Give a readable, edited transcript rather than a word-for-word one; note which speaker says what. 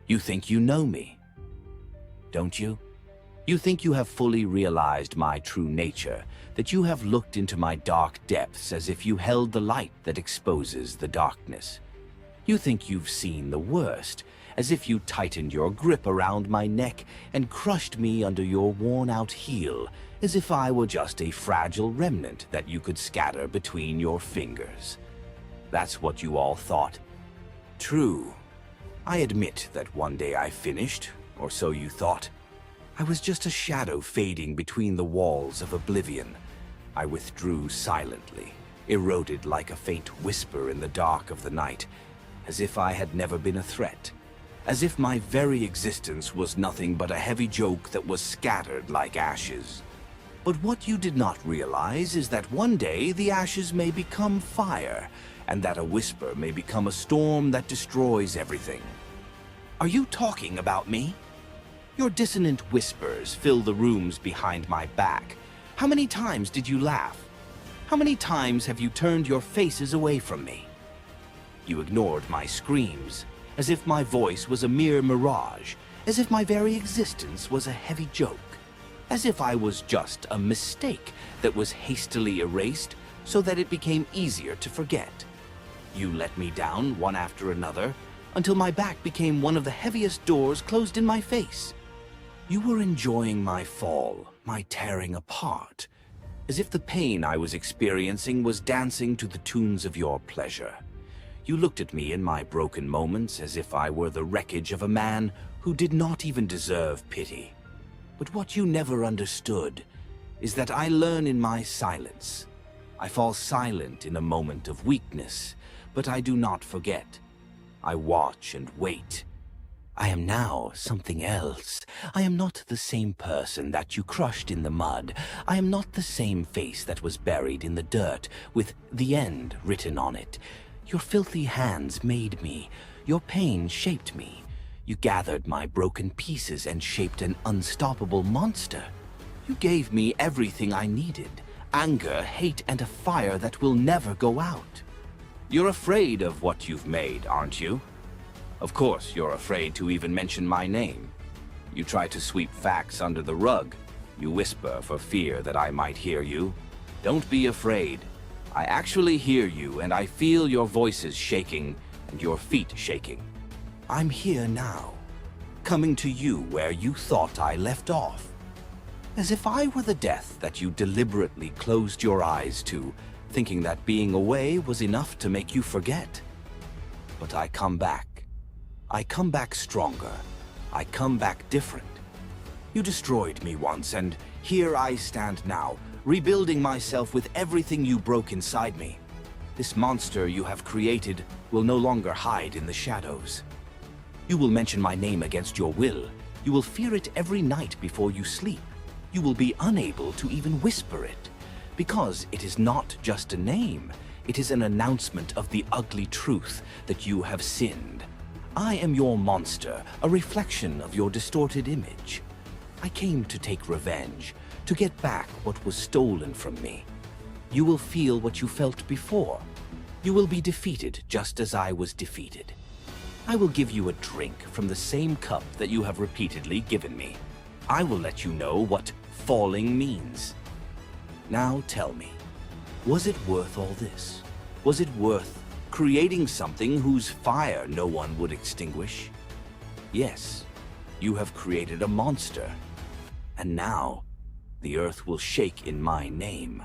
Speaker 1: You think you know me, don't you? You think you have fully realized my true nature, that you have looked into my dark depths as if you held the light that exposes the darkness. You think you've seen the worst, as if you tightened your grip around my neck and crushed me under your worn-out heel, as if I were just a fragile remnant that you could scatter between your fingers. That's what you all thought. True. I admit that one day I finished, or so you thought. I was just a shadow fading between the walls of oblivion. I withdrew silently, eroded like a faint whisper in the dark of the night, as if I had never been a threat, as if my very existence was nothing but a heavy joke that was scattered like ashes. But what you did not realize is that one day the ashes may become fire, and that a whisper may become a storm that destroys everything. Are you talking about me? Your dissonant whispers fill the rooms behind my back. How many times did you laugh? How many times have you turned your faces away from me? You ignored my screams, as if my voice was a mere mirage, as if my very existence was a heavy joke, as if I was just a mistake that was hastily erased so that it became easier to forget. You let me down one after another, until my back became one of the heaviest doors closed in my face. You were enjoying my fall, my tearing apart, as if the pain I was experiencing was dancing to the tunes of your pleasure. You looked at me in my broken moments as if I were the wreckage of a man who did not even deserve pity. But what you never understood is that I learn in my silence. I fall silent in a moment of weakness, but I do not forget. I watch and wait. I am now something else. I am not the same person that you crushed in the mud. I am not the same face that was buried in the dirt with "the end" written on it. Your filthy hands made me. Your pain shaped me. You gathered my broken pieces and shaped an unstoppable monster. You gave me everything I needed: anger, hate, and a fire that will never go out. You're afraid of what you've made, aren't you? Of course, you're afraid to even mention my name. You try to sweep facts under the rug. You whisper for fear that I might hear you. Don't be afraid. I actually hear you, and I feel your voices shaking and your feet shaking. I'm here now, coming to you where you thought I left off. As if I were the death that you deliberately closed your eyes to, thinking that being away was enough to make you forget. But I come back. I come back stronger. I come back different. You destroyed me once, and here I stand now, rebuilding myself with everything you broke inside me. This monster you have created will no longer hide in the shadows. You will mention my name against your will. You will fear it every night before you sleep. You will be unable to even whisper it, because it is not just a name. It is an announcement of the ugly truth that you have sinned. I am your monster, a reflection of your distorted image. I came to take revenge, to get back what was stolen from me. You will feel what you felt before. You will be defeated just as I was defeated. I will give you a drink from the same cup that you have repeatedly given me. I will let you know what falling means. Now tell me, was it worth all this? Was it worth creating something whose fire no one would extinguish? Yes, you have created a monster, and now the earth will shake in my name.